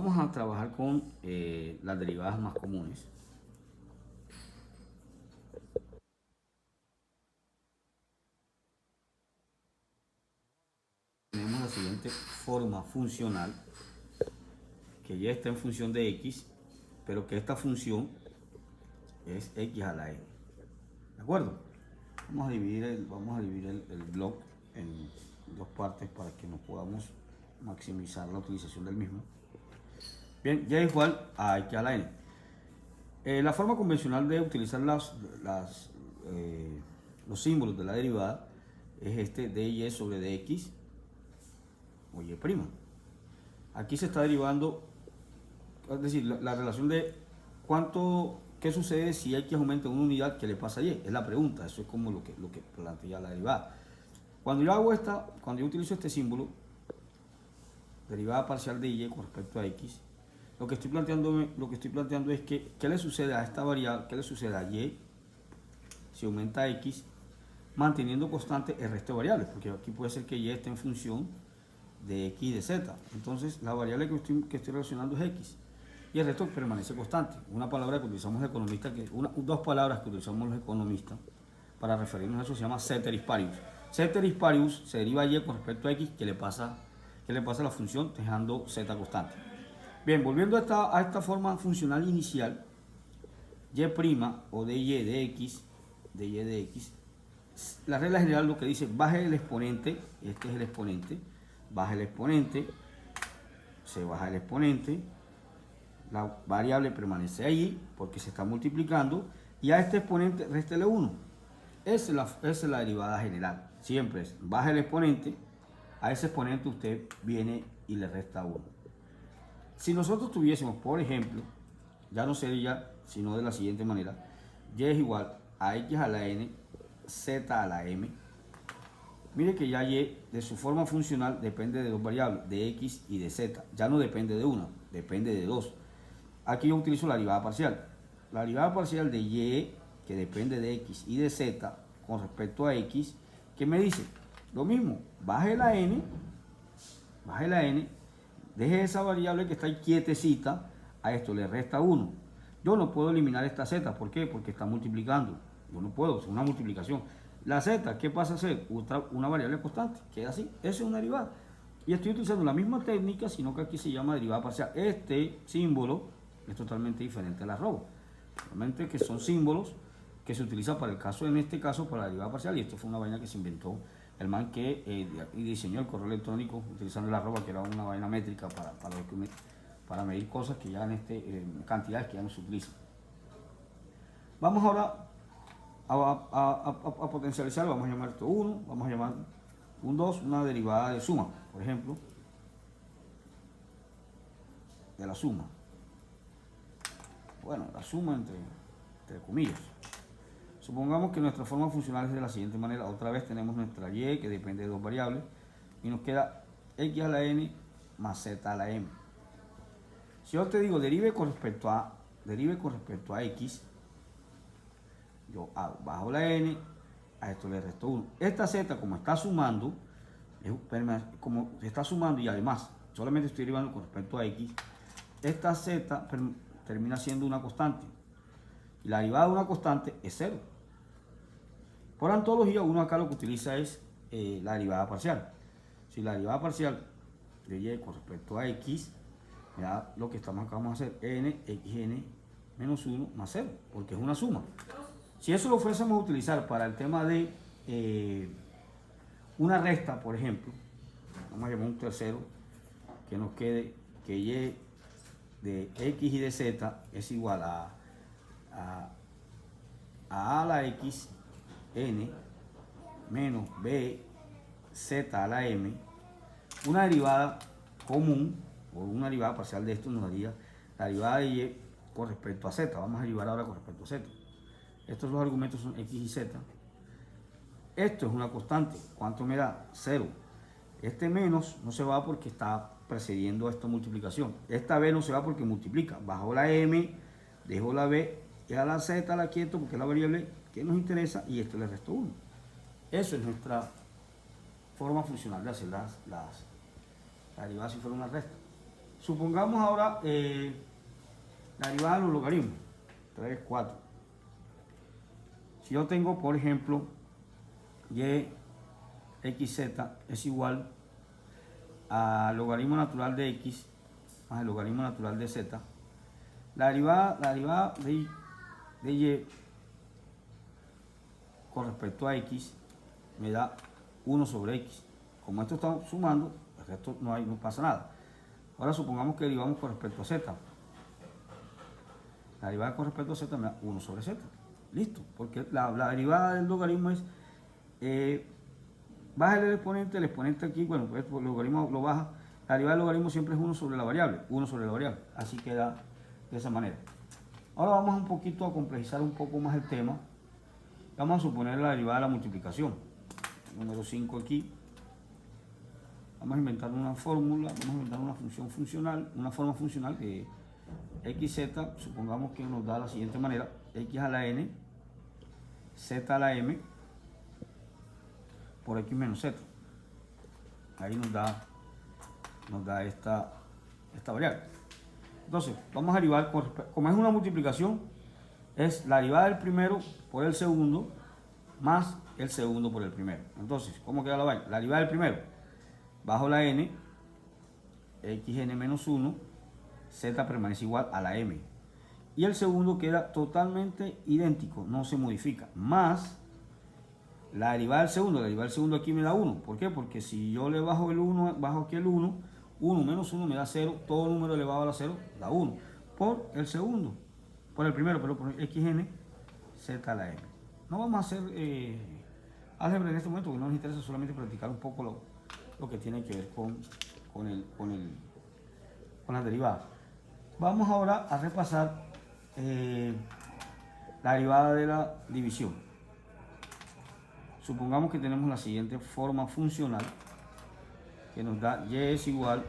vamos a trabajar con las derivadas más comunes. Tenemos la siguiente forma funcional, que ya está en función de x, pero que esta función es x a la n. ¿De acuerdo? Vamos a dividir el blog en dos partes para que nos podamos maximizar la utilización del mismo. Bien, ya es igual a x a la n. La forma convencional de utilizar los símbolos de la derivada es este dy sobre dx o y'. Aquí se está derivando, es decir, la relación de qué sucede si x aumenta una unidad, ¿qué le pasa a y? Es la pregunta, eso es como lo que plantea la derivada. Cuando yo utilizo este símbolo, derivada parcial de y con respecto a x, lo que estoy planteando es que qué le sucede a esta variable, qué le sucede a y si aumenta x, manteniendo constante el resto de variables, porque aquí puede ser que y esté en función de x y de z. Entonces la variable que estoy relacionando es x y el resto permanece constante. Una palabra que utilizamos los economistas, dos palabras que utilizamos los economistas para referirnos a eso se llama ceteris paribus. Ceteris paribus se deriva y con respecto a x, que le pasa a la función dejando z constante. Bien, volviendo a esta forma funcional inicial, y' o dy de x, la regla general lo que dice, baje el exponente, este es el exponente, baja el exponente, se baja el exponente, la variable permanece ahí porque se está multiplicando y a este exponente réstele 1. Esa es la derivada general, siempre es, baja el exponente, a ese exponente usted viene y le resta 1. Si nosotros tuviésemos, por ejemplo, ya no sería sino de la siguiente manera, y es igual a x a la n, z a la m. Mire que ya y de su forma funcional depende de dos variables, de x y de z. Ya no depende de una, depende de dos. Aquí yo utilizo la derivada parcial. La derivada parcial de y, que depende de x y de z, con respecto a x, ¿qué me dice? Lo mismo, baje la n, deje esa variable que está ahí quietecita, a esto le resta 1. Yo no puedo eliminar esta z, ¿por qué? Porque está multiplicando. Yo no puedo, es una multiplicación. La z, ¿qué pasa a ser? Una variable constante, queda así, esa es una derivada. Y estoy utilizando la misma técnica, sino que aquí se llama derivada parcial. Este símbolo es totalmente diferente al arroba. Realmente que son símbolos que se utilizan para el caso, en este caso, para la derivada parcial, y esto fue una vaina que se inventó el man que diseñó el correo electrónico utilizando el arroba, que era una vaina métrica para medir cosas que ya en cantidades que ya no se utilizan. Vamos ahora a potencializar, vamos a llamar esto 1, vamos a llamar un 2, una derivada de suma, por ejemplo, de la suma. Bueno, la suma entre comillas. Supongamos que nuestra forma funcional es de la siguiente manera. Otra vez tenemos nuestra y, que depende de dos variables, y nos queda x a la n más z a la m. Si yo te digo derive con respecto a x, yo bajo la n, a esto le resto 1. Esta z, como está sumando, y además solamente estoy derivando con respecto a x, esta z termina siendo una constante. Y la derivada de una constante es 0. Por antología, uno acá lo que utiliza es la derivada parcial. Si la derivada parcial de y con respecto a x, ya lo que vamos a hacer, n, xn menos 1 más 0, porque es una suma. Si eso lo fuésemos a utilizar para el tema de una resta, por ejemplo, vamos a llamar un tercero, que nos quede que y de x y de z es igual a a la x n menos b z a la m. Una derivada común o una derivada parcial de esto nos daría la derivada de y con respecto a z. Vamos a derivar ahora con respecto a z. Estos dos argumentos son x y z. Esto es una constante. ¿Cuánto me da? 0. Este menos no se va porque está precediendo a esta multiplicación. Esta b no se va porque multiplica. Bajo la m, dejo la b y a la z la quieto porque es la variable que nos interesa y esto le resto 1. Eso es nuestra forma funcional de hacer las derivadas si fuera una resta. Supongamos ahora la derivada de los logaritmos. 3, 4. Si yo tengo, por ejemplo, y xz es igual al logaritmo natural de x más el logaritmo natural de z, la derivada de y con respecto a x me da 1 sobre x. Como esto está sumando, el resto no pasa nada. Ahora supongamos que derivamos con respecto a z. La derivada con respecto a z me da 1 sobre z. Listo, porque la derivada del logaritmo es baja el exponente aquí, bueno, pues el logaritmo lo baja. La derivada del logaritmo siempre es 1 sobre la variable, 1 sobre la variable. Así queda de esa manera. Ahora vamos un poquito a complejizar un poco más el tema. Vamos a suponer la derivada de la multiplicación. Número 5 aquí. Vamos a inventar una fórmula, vamos a inventar una función funcional, una forma funcional que xz, supongamos que nos da de la siguiente manera: x a la n, z a la m, por x menos z. Ahí nos da esta variable. Entonces, vamos a derivar, como es una multiplicación, es la derivada del primero por el segundo más el segundo por el primero. Entonces, ¿cómo queda la vaina? La derivada del primero, bajo la n, xn menos 1, z permanece igual a la m. Y el segundo queda totalmente idéntico, no se modifica. Más la derivada del segundo aquí me da 1. ¿Por qué? Porque si yo le bajo el 1, bajo aquí el 1, 1 menos 1 me da 0, todo número elevado a la 0 da 1. Por el segundo, por el primero, pero por xn, z a la m. No vamos a hacer álgebra en este momento, porque no nos interesa, solamente practicar un poco lo que tiene que ver con las derivadas. Vamos ahora a repasar la derivada de la división. Supongamos que tenemos la siguiente forma funcional que nos da y es igual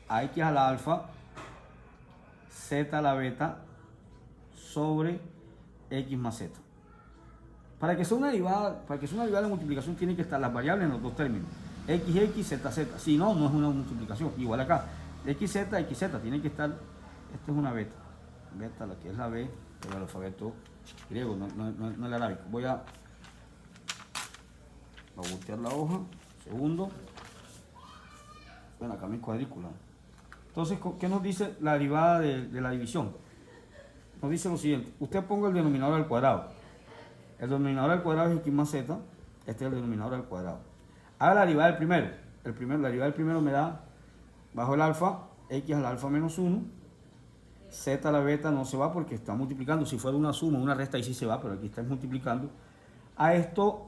a x a la alfa, z a la beta sobre x más z. Para que sea una derivada de multiplicación tiene que estar las variables en los dos términos, x, z, z. Si no, no es una multiplicación. Igual acá, xz, tiene que estar, esta es una beta, la que es la b del alfabeto griego, no el arábico. Voy a voltear la hoja, segundo. Bueno, acá mi cuadrícula. Entonces, ¿qué nos dice la derivada de la división? Nos dice lo siguiente: usted ponga el denominador al cuadrado. El denominador al cuadrado es x más z. Este es el denominador al cuadrado. Haga la derivada del primero. La derivada del primero me da, bajo el alfa, x a la alfa menos 1. Z a la beta no se va porque está multiplicando. Si fuera una suma, una resta, ahí sí se va, pero aquí está multiplicando. A esto,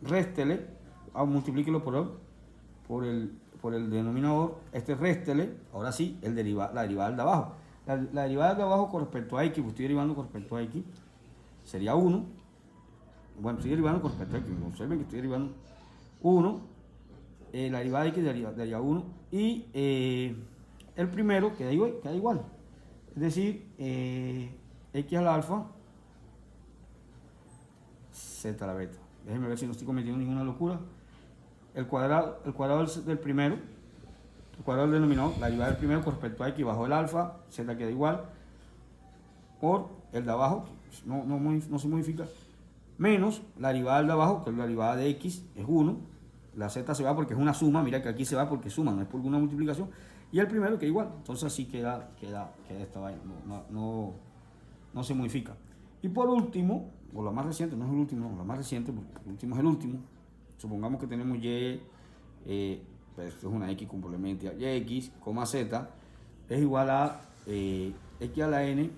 réstele, multiplíquelo por el denominador, réstele, ahora sí, la derivada del de abajo. La derivada de abajo con respecto a x, pues estoy derivando con respecto a x, sería 1. Bueno, estoy derivando con respecto a x, observen que estoy derivando 1, la derivada de x daría 1, y el primero queda igual. Es decir, x a la alfa, z a la beta. Déjenme ver si no estoy cometiendo ninguna locura. El cuadrado del primero, el cuadrado del denominador, la derivada del primero con respecto a x bajo el alfa, z queda igual, por el de abajo, no se modifica, menos la derivada del de abajo, que es la derivada de x, es 1, la z se va porque es una suma, mira que aquí se va porque suma, no es por una multiplicación, y el primero queda igual, entonces así queda esta vaina, no se modifica. Y por último, o la más reciente, no es el último, la más reciente, porque el último es el último. Supongamos que tenemos y, pues esto es una x complementa y x, z, es igual a x a la n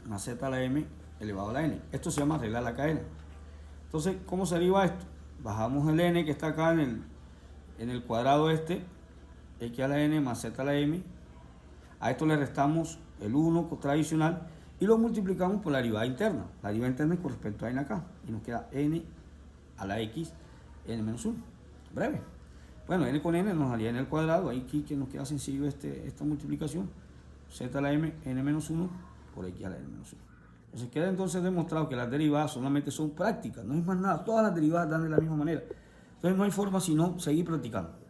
más z a la m elevado a la n. Esto se llama regla de la cadena. Entonces, ¿cómo se deriva esto? Bajamos el n que está acá en el cuadrado x a la n más z a la m. A esto le restamos el 1 tradicional y lo multiplicamos por la derivada interna. La derivada interna es con respecto a n acá. Y nos queda n a la x, n menos 1. Breve. Bueno, n con n nos daría n al cuadrado. Ahí aquí que nos queda sencillo esta multiplicación. Z a la m, n menos 1 por x a la n menos 1. Entonces queda entonces demostrado que las derivadas solamente son prácticas. No es más nada. Todas las derivadas dan de la misma manera. Entonces no hay forma sino seguir practicando.